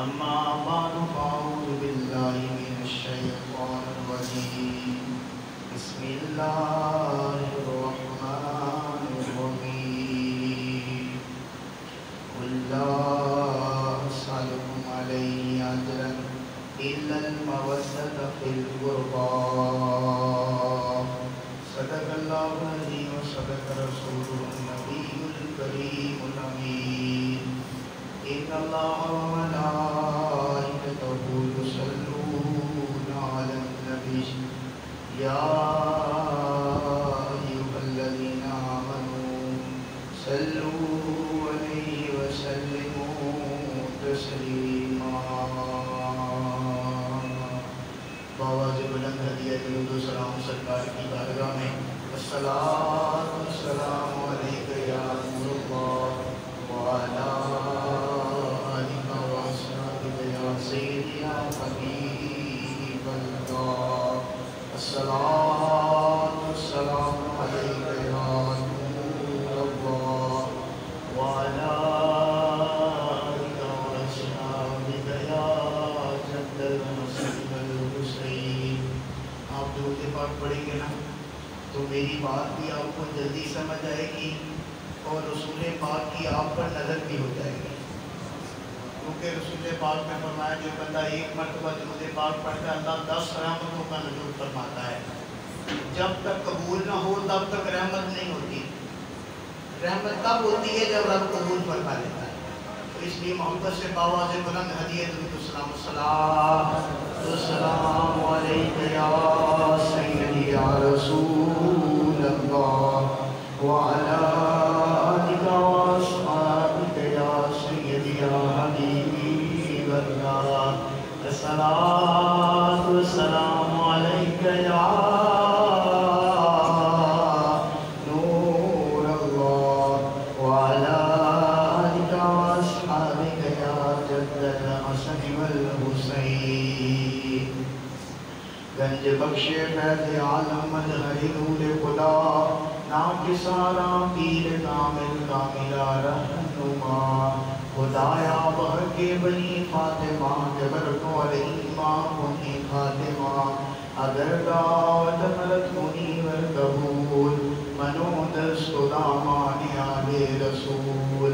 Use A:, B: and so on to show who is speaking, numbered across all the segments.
A: أما بعد فأعوذ بالله من الشيطان الرجيم بسم الله الرحمن الرحيم قل لا أسألكم عليه أجرا إلا المودة في القربى صدق الله العظيم وصدق رسوله النبي الكريم الأمين إن الله وملائكته يصلون على النبي يا أيها الذين آمنوا صلوا عليه وسلموا تسليما بآواز بلند ہدیہ درود و سلام سرکار کی بارگاہ میں الصلاۃ والسلام علیک یا نور اللہ وعلی آلک وصحبک یا سیدی یا حبیب اللہ الصلاۃ والسلام علیک یا نور اللہ وعلی آلک وصحبک یا جد المسیح الحسین. آپ درود پاک پڑھیں گے نا تو میری بات بھی آپ کو جلدی سمجھ آئے گی اور رسول پاک کی آپ پر نظر بھی ہو جائے گی، کیونکہ رسول پاک نے فرمایا جو بندہ ایک مرتبہ درود پاک پڑھتا ہے اللہ 10 رحمتوں کا نزول فرماتا ہے. جب تک قبول نہ ہو تب تک رحمت نہیں ہوتی. رحمت تب ہوتی ہے جب رب قبول فرما لیتا ہے. تو اس لیے محبت سے بآواز بلند ہدیہ درود السلام السلام علیک یا سیدی یا رسول اللہ وعلی آلک واصحابک یا سیدی یا حبیب اللہ الصلاۃ والسلام علیک یا نور اللہ وعلی آلک واصحابک یا جد الحسن والحسین. گنج بخش فیض عالم مظہر نور خدا ناکسارا پیر کامل کاملہ رہنما خدایا بہ کے بنی فاطمہ جبر کو علیمہ کنی فاطمہ اگر دعوت مرد منیور قبول منود سلامان آل رسول.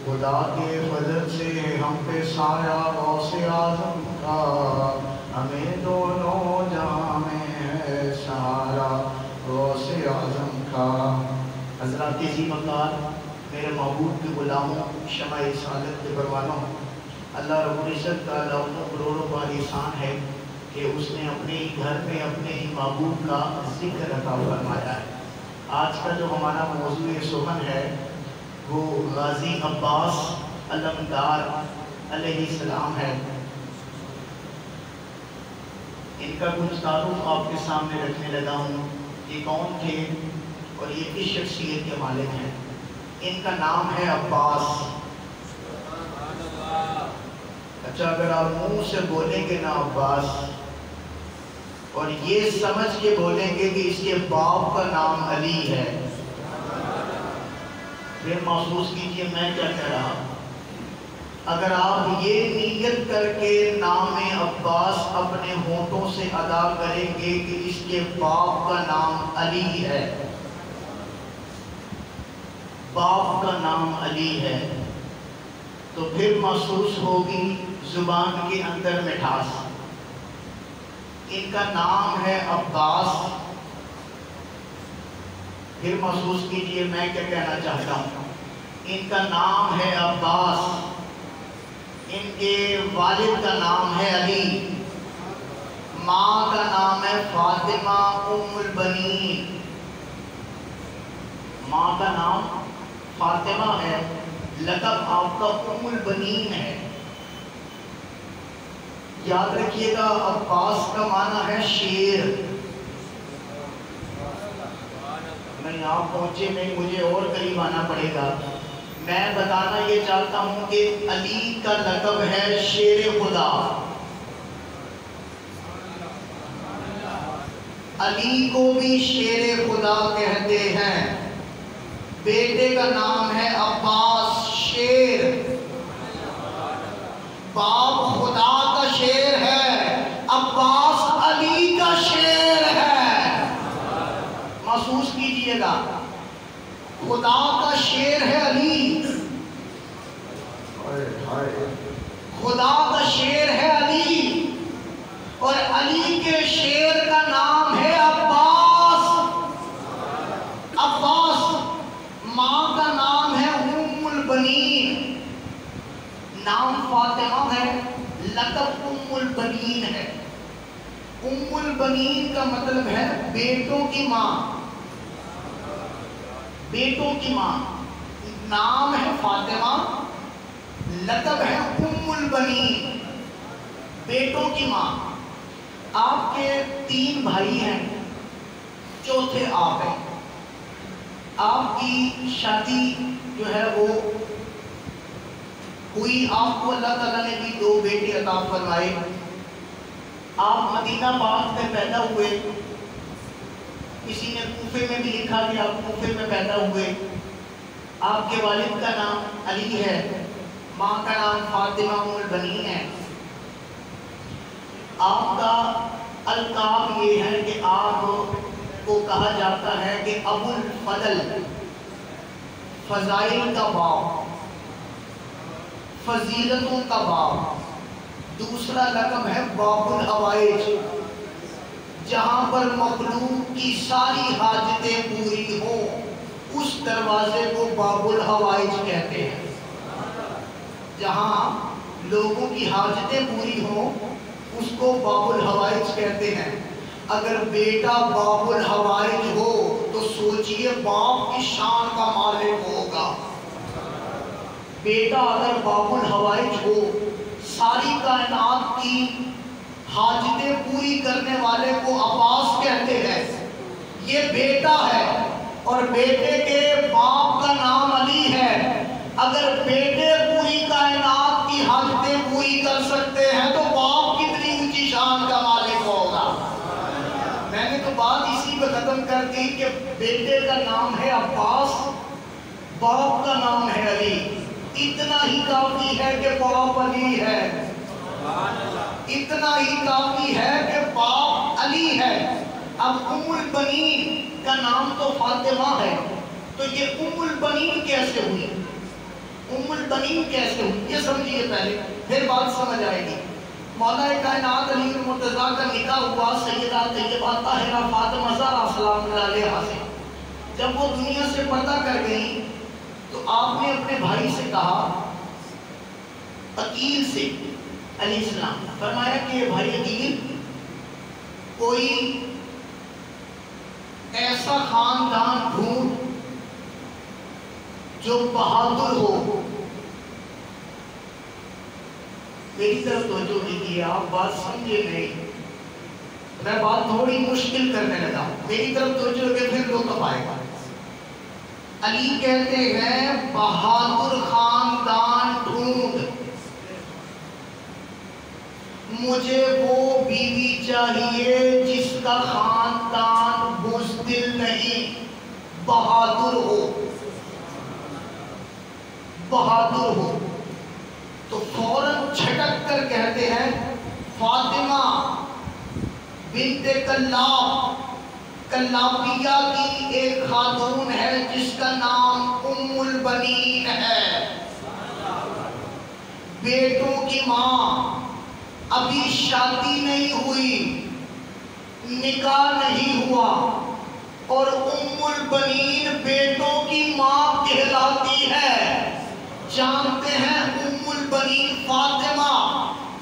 A: خدا کے فضل سے ہم پہ سایہ غوث اعظم کا ہمیں دونوں جہاں میں ہے سہارا غوث اعظم کا. حضرات عظیم وقار میرے محبوب کے غلاموں شمع رسالت کے پروانوں، اللہ رب العزت کا لاکھوں کروڑوں بار احسان ہے کہ اس نے اپنے ہی گھر میں اپنے ہی محبوب کا ذکر عطا فرمایا ہے. آج کا جو ہمارا موضوع سخن ہے وہ غازی عباس علمدار علیہ السلام ہے. ان کا کچھ تعارف آپ کے سامنے رکھنے لگا ہوں. یہ کون تھے اور یہ کس شخصیت کے مالک ہیں؟ ان کا نام ہے عباس. اچھا اگر آپ منہ سے بولیں گے نا عباس اور یہ سمجھ کے بولیں گے کہ اس کے باپ کا نام علی ہے، پھر محسوس کیجئے میں کیا کہہ رہا. اگر آپ یہ نیت کر کے نام عباس اپنے ہونٹوں سے ادا کریں گے کہ اس کے باپ کا نام علی ہے، باپ کا نام علی ہے، تو پھر محسوس ہوگی زبان کے اندر مٹھاس. ان کا نام ہے عباس. پھر محسوس کیجئے میں کیا کہنا چاہتا ہوں. ان کا نام ہے عباس، ان کے والد کا نام ہے علی، ماں کا نام ہے فاطمہ ام البنین. ماں کا نام فاطمہ ہے، لقب آپ کا ام البنین ہے. یاد رکھیے گا عباس کا معنی ہے شیر. نہیں آپ پہنچے نہیں، مجھے اور قریب آنا پڑے گا. میں بتانا یہ چاہتا ہوں کہ علی کا لقب ہے شیر خدا. علی کو بھی شیر خدا کہتے ہیں. بیٹے کا نام ہے عباس شیر. باپ سمجھیے گا، خدا کا شیر ہے علی، خدا کا شیر ہے علی، اور علی کے شیر کا نام ہے عباس۔ عباس ماں کا نام ہے ام البنین، نام فاطمہ ہے، لقب ام البنین ہے۔ ام البنین کا مطلب ہے بیٹوں کی ماں، بیٹوں کی ماں، نام ہے فاطمہ، لقب ہے ام البنین، بیٹوں کی ماں۔ آپ کے 3 بھائی ہیں، چوتھے آپ ہیں۔ آپ کی شادی جو ہے وہ ہوئی، آپ کو اللہ تعالیٰ نے بھی 2 بیٹے عطا فرمائے۔ آپ مدینہ پاک میں پیدا ہوئے، کسی نے کوفے میں بھی لکھا کہ آپ کوفے میں پیدا ہوئے۔ آپ کے والد کا نام علی ہے، ماں کا نام فاطمہ ام البنین ہے۔ آپ کا القاب یہ ہے کہ آپ کو کہا جاتا ہے کہ ابو الفضل، فضائل کا باپ، فضیلتوں کا باپ۔ دوسرا لقب ہے باب الحوائج، جہاں پر مخلوق کی ساری حاجتیں پوری ہوں اس دروازے کو باب الحوائج کہتے ہیں۔ جہاں لوگوں کی حاجتیں پوری ہوں اس کو باب الحوائج کہتے ہیں۔ اگر بیٹا باب الحوائج ہو تو سوچئے باپ کی شان کا مالک ہوگا۔ بیٹا اگر باب الحوائج ہو، ساری کائنات کی حاجتیں پوری کرنے والے کو عباس کہتے ہیں، یہ بیٹا ہے، اور بیٹے کے باپ کا نام علی ہے۔ اگر بیٹے پوری کائنات کی حاجتیں پوری کر سکتے ہیں تو باپ کتنی اونچی شان کا مالک ہوگا۔ میں نے تو بات اسی پہ ختم کر دی کہ بیٹے کا نام ہے عباس، باپ کا نام ہے علی۔ اتنا ہی کافی ہے کہ باپ علی ہے، اتنا ہی کافی ہے کہ باپ علی ہے۔ اب ام البنین کا نام تو فاطمہ ہے، تو یہ ام البنین کیسے ہوئی؟ ام البنین کیسے ہوئی یہ سمجھیے پہلے، پھر بات سمجھ آئے گی۔ مولا کائنات علی المرتضیٰ کا نکاح ہوا سیدہ طیبہ طاہرہ فاطمہ زہرا سلام اللہ علیہا سے۔ جب وہ دنیا سے پردہ کر گئی تو آپ نے اپنے بھائی سے کہا، عقیل سے علیہ السلام، فرمایا کہ بھائی عقیل، کوئی ایسا خاندان ڈھونڈ جو بہادر ہو۔ میری طرف توجہ دیجیے، آپ بات سمجھے نہیں، میں بات تھوڑی مشکل کرنے لگا، میری طرف توجہ کے پھر لطف آئے گا۔ علی کہتے ہیں بہادر خاندان ڈھونڈ، مجھے وہ بیوی چاہیے جس کا خاندان بزدل نہیں، بہادر ہو، بہادر ہو۔ تو فوراً چھٹک کر کہتے ہیں فاطمہ بنت کلاب، کلابیہ کی ایک خاتون ہے جس کا نام ام البنین ہے، بیٹوں کی ماں، ابھی شادی نہیں ہوئی، نکاح نہیں ہوا، اور ام البنین بیٹوں کی ماں کہلاتی ہے۔ جانتے ہیں ام البنین فاطمہ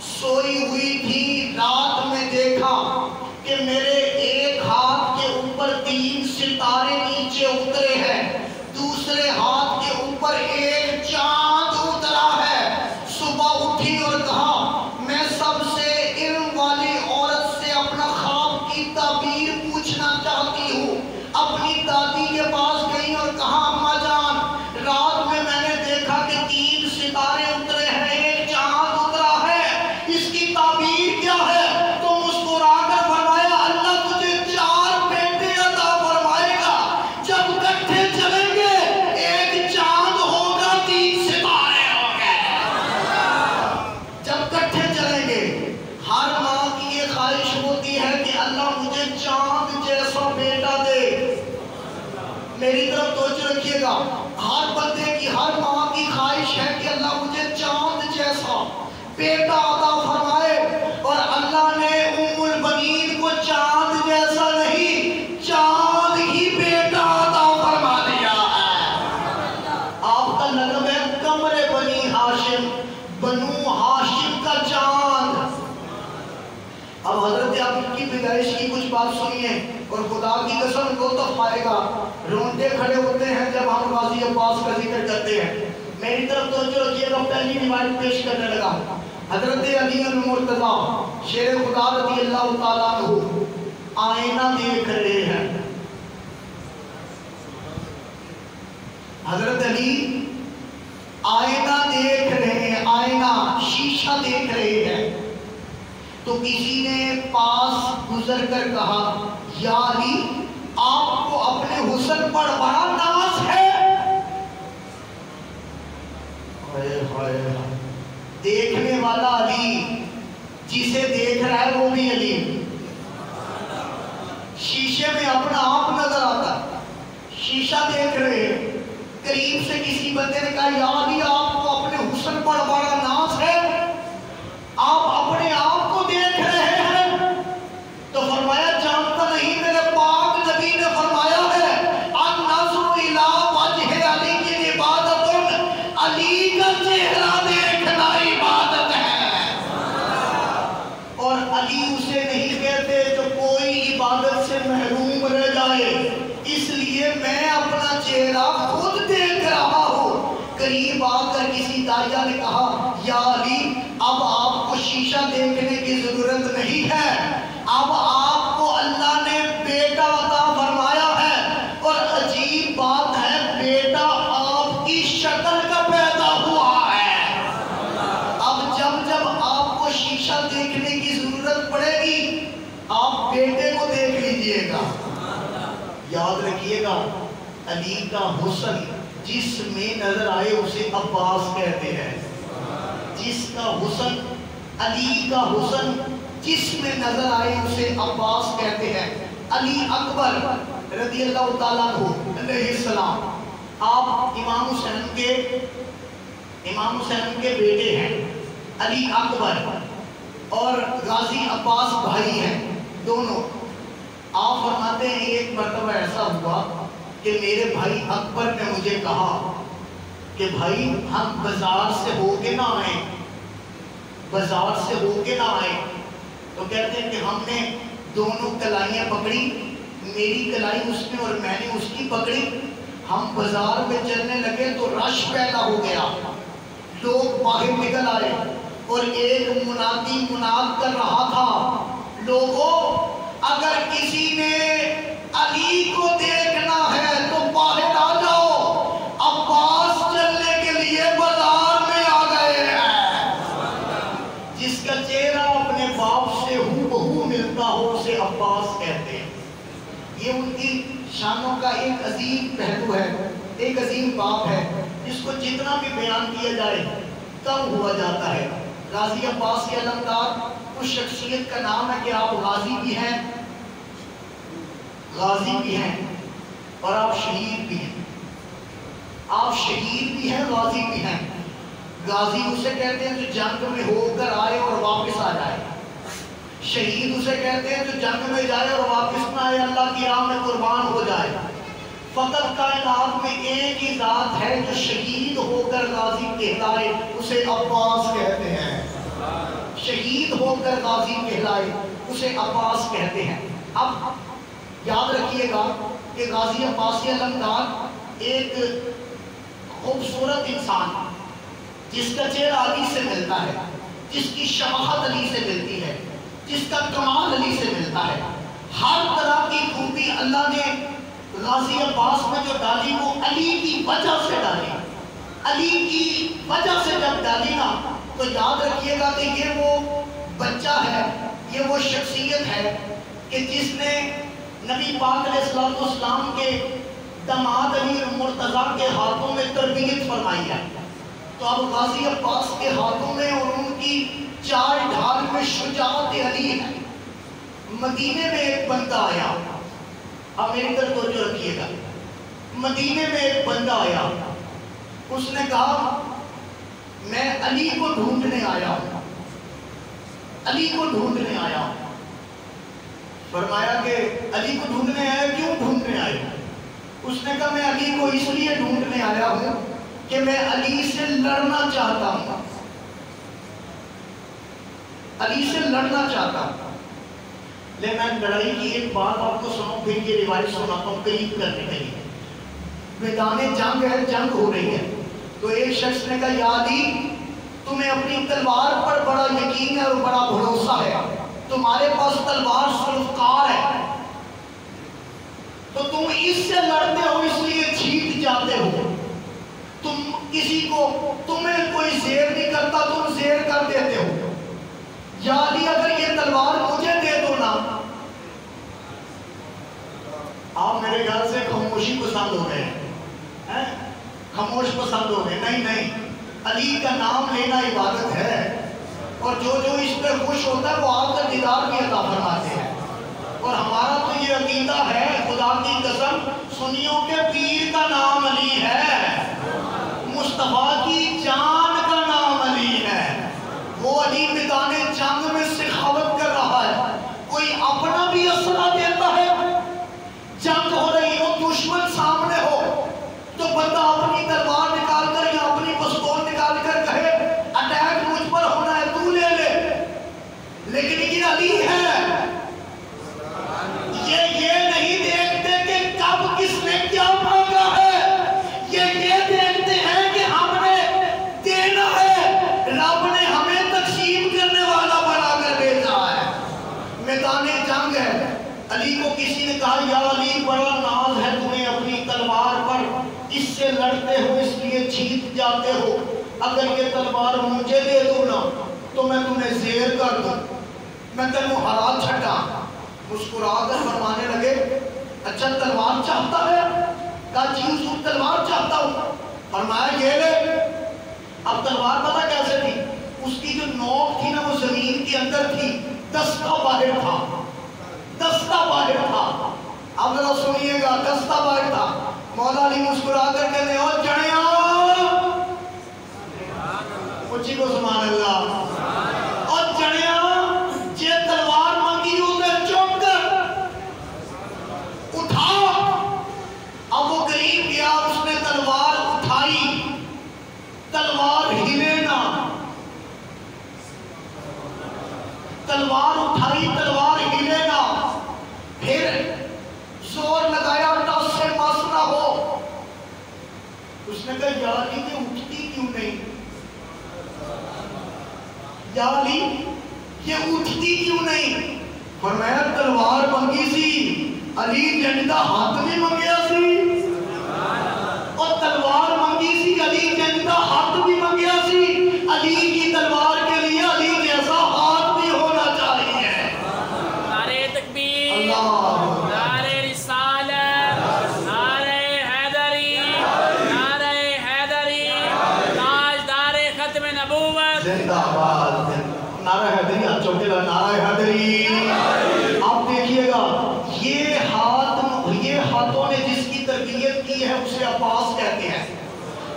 A: سوئی ہوئی تھی، رات میں دیکھا کہ میرے ایک ہاتھ کے اوپر 3 ستارے نیچے اترے ہیں، دوسرے ہاتھ کے اوپر ایک چاند اترا ہے۔ صبح اٹھی اور کہا میں سب سے علم والی عورت سے اپنا خواب کی تعبیر پوچھنا چاہتی ہوں۔ اپنی دادی کے پاس گئی اور کہا اماں جان، رات میں نے دیکھا کہ 3 ستارے اترے ہیں، ایک چاند بیٹا عطا فرمائے، اور اللہ نے ام البنین کو چاند جیسا نہیں، چاند ہی بیٹا عطا فرما دیا ہے۔ آپ کا لقب ہے قمر بنی ہاشم، بنو ہاشم کا چاند۔ اب حضرت عاقب کی پیدائش کی کچھ بات سنیے، اور خدا کی قسم لطف آئے گا، رونگٹے کھڑے ہوتے ہیں جب ہم غازی عباس کا ذکر کرتے ہیں۔ میری طرف توجہ رکھیے گا، پہلی روایت پیش کرنے لگا۔ حضرت علی المرتضیٰ شیر خدا رضی اللہ تعالیٰ عنہ آئینہ دیکھ رہے ہیں۔ حضرت علی آئینہ دیکھ رہے ہیں، آئینہ شیشہ دیکھ رہے ہیں، تو کسی نے پاس گزر کر کہا، یا علی آپ کو اپنے حسن پر بڑا ناز ہے۔ دیکھنے والا علی، جسے دیکھ رہا ہے وہ بھی علی، شیشے میں اپنا آپ نظر آتا، شیشہ دیکھ رہے ہیں۔ قریب سے کسی بندے نے کہا، یا علی آپ کو اپنے حسن پر بڑا ناز ہے، آپ اپنے آپ کو دیکھ رہے ہیں؟ تو فرمایا جانتا نہیں، میرے پاک نبی نے فرمایا ہے النظر الی وجہ علی کی عبادت، علی کا چہرہ دیکھنا عبادت ہے۔ اور علی اسے نہیں کہتے جو کوئی عبادت سے محروم رہ جائے، اس لیے میں اپنا چہرہ خود دیکھ رہا ہوں۔ قریب آ کر کسی داعیہ نے کہا، یا علی اب آپ کو شیشہ دیکھنے کی ضرورت نہیں ہے، اب آپ کو اللہ نے بیٹا عطا فرمایا ہے، اور عجیب بات ہے بیٹا آپ کی شکل کا پیدا ہوا ہے۔ اب جب آپ کو شیشہ دیکھنے کی ضرورت پڑے گی، آپ بیٹے کو دیکھ لیجئے گا۔ یاد رکھیے گا، علی کا حسن جس میں نظر آئے اسے عباس کہتے ہیں، جس کا حسن، علی کا حسن جس میں نظر آئے اسے عباس کہتے ہیں۔ علی اکبر رضی اللہ تعالیٰ عنہ علیہ السلام، آپ امام حسین کے بیٹے ہیں، علی اکبر اور غازی عباس بھائی ہیں دونوں۔ آپ فرماتے ہیں ایک مرتبہ ایسا ہوا کہ میرے بھائی اکبر نے مجھے کہا کہ بھائی ہم بازار سے ہو کے نہ آئیں، بازار سے ہو کے نہ آئیں۔ تو کہتے ہیں کہ ہم نے دونوں کلائیاں پکڑی، میری کلائی اس نے اور میں نے اس کی پکڑی، ہم بازار میں چلنے لگے تو رش پیدا ہو گیا، لوگ باہر نکل آئے، اور ایک منادی مناد کر رہا تھا، لوگوں اگر کسی نے علی کو دیکھنا ہے تو باہر آ جاؤ، عباس چلنے کے لیے بازار میں آ گئے ہیں۔ جس کا چہرہ اپنے باپ سے ہو بہو ملتا ہو اسے عباس کہتے ہیں۔ یہ ان کی شانوں کا ایک عظیم پہلو ہے، ایک عظیم بات ہے جس کو جتنا بھی بیان کیا جائے کم ہوا جاتا ہے۔ غازی عباس کے علمدار اس شخصیت کا نام ہے کہ آپ غازی بھی ہیں، غازی بھی ہیں، اور آپ شہید بھی ہیں۔ آپ شہید بھی ہیں، غازی بھی ہیں۔ غازی اسے کہتے ہیں جو جنگ میں ہو کر آئے اور واپس آ جائے، شہید اسے کہتے ہیں جو جنگ میں جائے اور واپس نہ آئے، اللہ کی راہ میں قربان ہو جائے۔ فقط کائنات میں ایک ہی ذات ہے جو شہید ہو کر غازی کہلائے، اسے عباس کہتے ہیں۔ شہید ہو کر غازی کہلائے اسے عباس کہتے ہیں۔ اب یاد رکھیے گا کہ غازی عباسی علمدار ایک خوبصورت انسان جس کا چہرہ علی سے ملتا ہے، جس کی شباہت علی سے ملتی ہے، جس کا کمال علی سے ملتا ہے، ہر طرح کی خوبی اللہ نے غازی عباس میں جو ڈالی وہ علی کی وجہ سے ڈالی۔ علی کی وجہ سے جب ڈالی نا تو یاد رکھیے گا کہ یہ وہ بچہ ہے، یہ وہ شخصیت ہے کہ جس نے نبی پاک علیہ السلام کے داماد علی مرتضیٰ کے ہاتھوں میں تربیت فرمائی ہے۔ تو اب غازی عباس کے ہاتھوں میں اور ان کی چار ڈھال میں شجاعت علی ہے۔ مدینے میں ایک بندہ آیا، اب میری طرف توجہ رکھیے گا، مدینے میں ایک بندہ آیا، اس نے کہا میں علی کو ڈھونڈنے آیا ہوں۔ علی کو ڈھونڈنے آیا. فرمایا کہ علی کو ڈھونڈنے آیا, کیوں ڈھونڈنے آئے؟ اس نے کہا میں علی کو اس لیے ڈھونڈنے آیا ہوں کہ میں علی سے لڑنا چاہتا ہوں, علی سے لڑنا چاہتا ہوں. لیکن میں لڑائی کی ایک بات آپ کو سناؤں, پھر یہ روایت سناتا ہوں قریب کرنے کے لیے. میدان جنگ ہے, جنگ ہو رہی ہے, تو ایک شخص نے کہا یا علی تمہیں اپنی تلوار پر بڑا یقین ہے اور بڑا بھروسہ ہے, تمہارے پاس تلوار سلفکار ہے, تو تم اس سے لڑتے ہو اس لیے جیت جاتے ہو. تم کسی کو, تمہیں کوئی زیر نہیں کرتا, تم زیر کر دیتے ہو. یا علی اگر یہ تلوار مجھے دے دو نا. آپ میرے خیال سے خاموشی پسند ہو گئے ہیں, خاموش پسند ہو گئے. نہیں نہیں, علی کا نام لینا عبادت ہے, اور جو جو اس پہ خوش ہوتا ہے وہ آپ کا دیدار بھی عطا فرماتے ہیں. اور ہمارا تو یہ عقیدہ ہے خدا کی قسم, سنیوں کے پیر کا نام علی ہے, مصطفیٰ کی جان کا نام علی ہے. وہ علی میدان جنگ میں سخاوت کر رہا ہے, کوئی اپنا بھی اسلحہ دیتا ہے, جنگ ہو رہی ہو, دشمن سامنے ہو, تو بندہ اپنی تلوار نکال کر یا اپنی پستول نکال کر کہے اٹیک مجھ پر ہونا ہے, تو لے لے. لیکن یہ علی ہے, یہ نہیں دیکھتے کہ کب کس نے کیا مانگا ہے, یہ دیکھتے ہیں کہ ہم نے دینا ہے, رب نے ہمیں تقسیم کرنے والا بنا کر بھیجا ہے. میدان جنگ ہے, علی کو کسی نے کہا یا علی بڑا ناز ہے تمہیں اپنی تلوار پر, اس سے لڑتے ہو اس لیے جیت جاتے ہو, اگر یہ تلوار مجھے دے دو نا تو میں تمہیں زیر کر دوں, میں تمہیں ہرا چھٹا. مسکرا کر فرمانے لگے اچھا تلوار چاہتا ہے؟ کہا جی حضور تلوار چاہتا ہوں. فرمایا یہ لے. اب تلوار پتہ کیسے تھی, اس کی جو نوک تھی نا وہ زمین کے اندر تھی, دستہ باہر تھا, دستہ باہر تھا. اب ذرا سنیے گا, دستہ باہر تھا. مولا علی مسکرا کر کہتے ہیں او جڑیاں, اچھی کو سبحان اللہ, او جڑیاں جے تلوار منگی اسے چوک کر اٹھا. اب وہ قریب گیا, اس نے تلوار اٹھائی, تلوار ہلے نہ, تلوار اٹھائی, تلوار ہلے نہ. پھر زور لگایا ٹس سے مس نہ ہو. اس نے کہا یا علی یہ اٹھتی کیوں نہیں, یا علی یہ اٹھتی کیوں نہیں. فرمایا تلوار منگی سی, علی جندا ہاتھ بھی منگیا سی, اور تلوار منگی سی, علی جندا ہاتھ بھی منگیا سی. علی کی تلوار کے لیے علی جیسا ہاتھ بھی ہونا چاہیے.
B: نعرہ تکبیر,
A: اللہ,
B: نعرہ رسالت, نعرہ حیدری, نعرہ حیدری, تاجدار ختم نبوت.
A: زندہ باد. نعرہ حیدری, آپ چوکے لگا نعرہ حیدری. آپ دیکھیے گا یہ ہاتھوں نے جس کی تربیت کی ہے اسے عباس کہتے ہیں.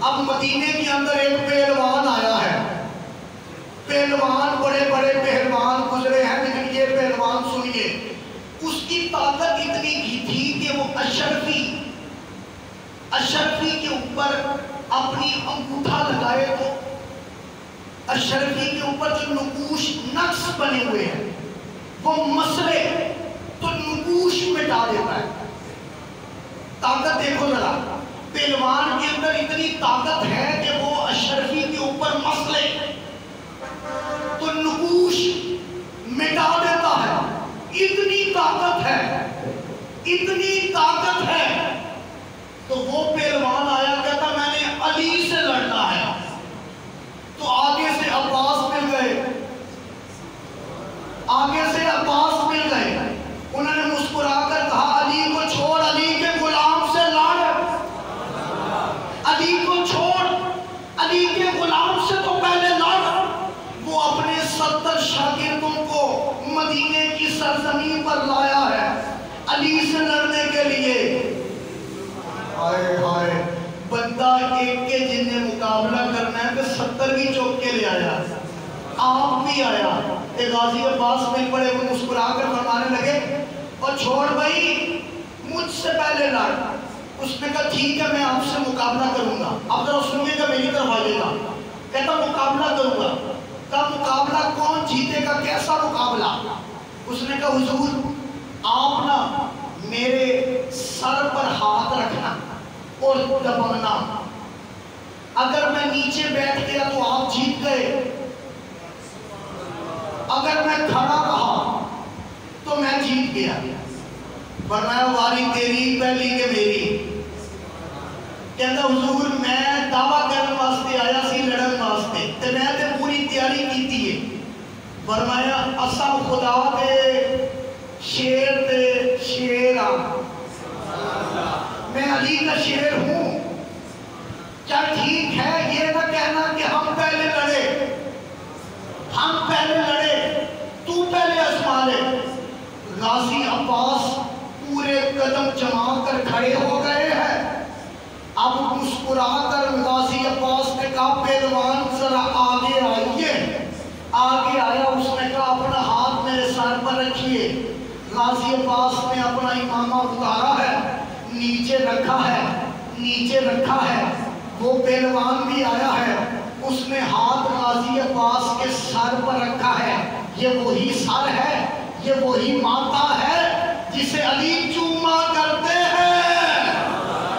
A: اب مدینے کے اندر ایک پہلوان آیا ہے, پہلوان بڑے بڑے پہلوان گزرے ہیں, لیکن یہ پہلوان سنیے, اس کی طاقت اتنی تھی کہ وہ اشرفی کے اوپر اپنی انگوٹھا لگائے تو اشرفی کے اوپر جو نقوش نقش بنے ہوئے ہیں وہ مسئلے تو نقوش مٹا دیتا ہے. طاقت دیکھو ذرا, پہلوان کے اندر اتنی طاقت ہے کہ وہ اشرفی کے اوپر مسئلے تو نقوش مٹا دیتا ہے. اتنی طاقت ہے, اتنی طاقت ہے. تو وہ پہلوان آیا کہتا میں نے علی سے لڑنا ہے. تو آگے سے عباس مل گئے, آگے سے عباس مل گئے. انہوں نے مسکرا کر کہا علی کو چھوڑ, علی کے غلام سے لڑ, علی کو چھوڑ, علی کے غلام سے تو پہلے لڑ. وہ اپنے 70 شاگردوں کو مدینے کی سرزمین پر لایا ہے علی سے لڑنے کے لیے. ہائے ہائے, بندہ ایک کے جن نے مقابلہ کرنا ہے تو 70 بھی چوک کے لے آیا. آپ بھی آیا. ایک غازی عباس مل پڑے, وہ مسکرا کر فرمانے لگے اور چھوڑ بھائی مجھ سے پہلے لڑ. اس نے کہا ٹھیک ہے میں آپ سے مقابلہ کروں گا. اب ذرا سنیے گا میری طرف آئیے گا. کہتا مقابلہ کروں گا. کہا مقابلہ کون جیتے گا, کیسا مقابلہ؟ اس نے کہا حضور آپ نا میرے سر پر ہاتھ رکھنا اور دبانا. اگر میں نیچے بیٹھ گیا تو آپ جیت گئے, اگر میں کھڑا رہا تو میں جیت گیا. فرمایا واری تیری پہلی کہ میری. کہتا حضور میں دعویٰ کرنے واسطے آیا سی لڑن واسطے تے میں تے پوری تیاری کیتی ہے. فرمایا اسا خدا دے شیر دے شیر آ, میں علی کا شیر ہوں. کیا ٹھیک ہے یہ نہ کہنا کہ ہم پہلے لڑے, ہم پہلے لڑے, تو پہلے آزما لے. غازی عباس پورے قدم جما کر کھڑے ہو گئے ہیں. اب مسکرا کر غازی عباس نے کہا پہلوان ذرا آگے آئیے. آگے آیا. اس نے کہا اپنا ہاتھ میرے سر پر رکھیے. غازی عباس نے اپنا امامہ اتارا ہے, نیچے رکھا ہے, نیچے رکھا ہے. وہ پہلوان بھی آیا ہے, اس نے ہاتھ غازی عباس کے سر پر رکھا ہے. یہ وہی سر ہے, یہ وہی ماتا ہے جسے علی چوما کرتے ہیں,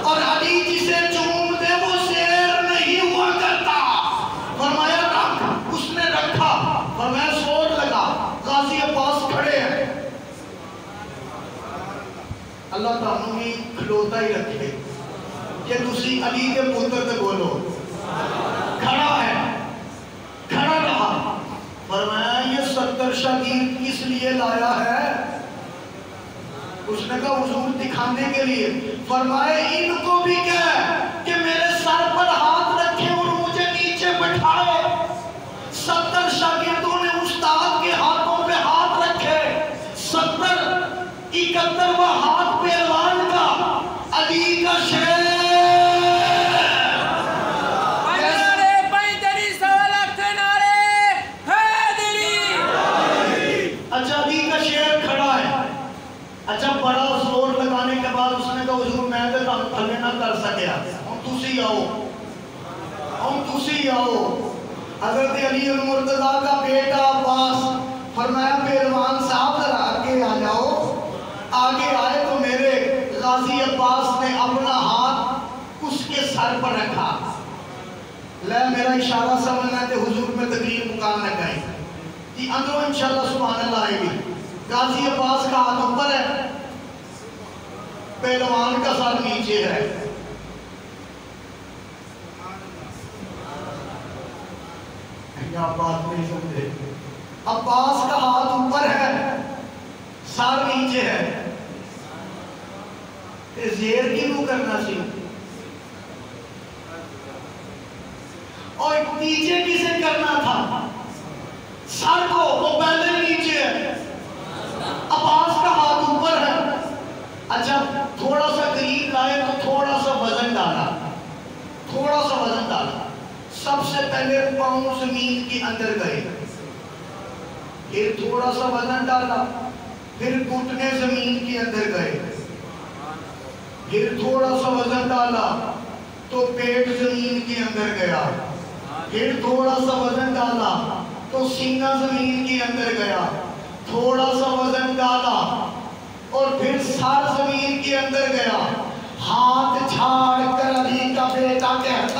A: اور علی جسے چوم دے وہ شیر نہیں ہوا کرتا. فرمایا رکھ. اس نے رکھا. فرمایا سوٹ لگا. غازی عباس کھڑے ہیں. اللہ تعالیٰ بھی کھلوتا ہی رکھے کہ تسی علی کے پتر تے بولو. کھڑا ہے, کھڑا رہا. فرمایا یہ 70 شاگرد کس لیے لایا ہے؟ اس نے کہا حضور دکھانے کے لیے. فرمایا ان کو بھی کہہ کہ میرے سر پر ہاتھ رکھے اور مجھے نیچے بٹھائے. 70 شاگردوں نے استاد کے ہاتھوں پہ ہاتھ رکھے. 71واں ہاتھ پہلوان کا, علی کا شیر. اچھا علی کا شیر کھڑا ہے. اچھا بڑا زور لگانے کے بعد اس نے کہا حضور میں تو تھلے نہ کر سکیا, ہم تسی آؤ, ہم تسی آؤ. حضرت علی المرتضیٰ کا بیٹا عباس. فرمایا پہلوان صاحب ذرا آگے آ جاؤ. آگے آئے تو میرے غازی عباس نے اپنا ہاتھ اس کے سر پر رکھا. لے میرا اشارہ سمجھنا ہے کہ حضور میں تقریر مکان نہ گئے کہ اندروں انشاءاللہ سبحان اللہ آئے گی. غازی عباس کا ہاتھ اوپر ہے, پہلوان کا سر نیچے ہے. کیا بات نہیں سمجھے؟ عباس کا ہاتھ اوپر ہے, سر نیچے ہے. زیر کیوں کرنا سی؟ اور نیچے کسے کرنا تھا؟ سر کو. وہ پہلے نیچے ہے, عباس کا ہاتھ اوپر ہے. اچھا تھوڑا سا قریب لائے تو تھوڑا سا وزن ڈالا, تھوڑا سا وزن ڈالا. سب سے پہلے پاؤں زمین کے اندر گئے, پھر تھوڑا سا وزن ڈالا, پھر گھٹنے زمین کے اندر گئے, پھر تھوڑا سا وزن ڈالا تو پیٹ زمین کے اندر گیا, پھر تھوڑا سا وزن ڈالا تو سینہ زمین کے اندر گیا, تھوڑا سا وزن ڈالا اور پھر سر زمین کے اندر گیا. ہاتھ جھاڑ کر علی کا بیٹا کہتا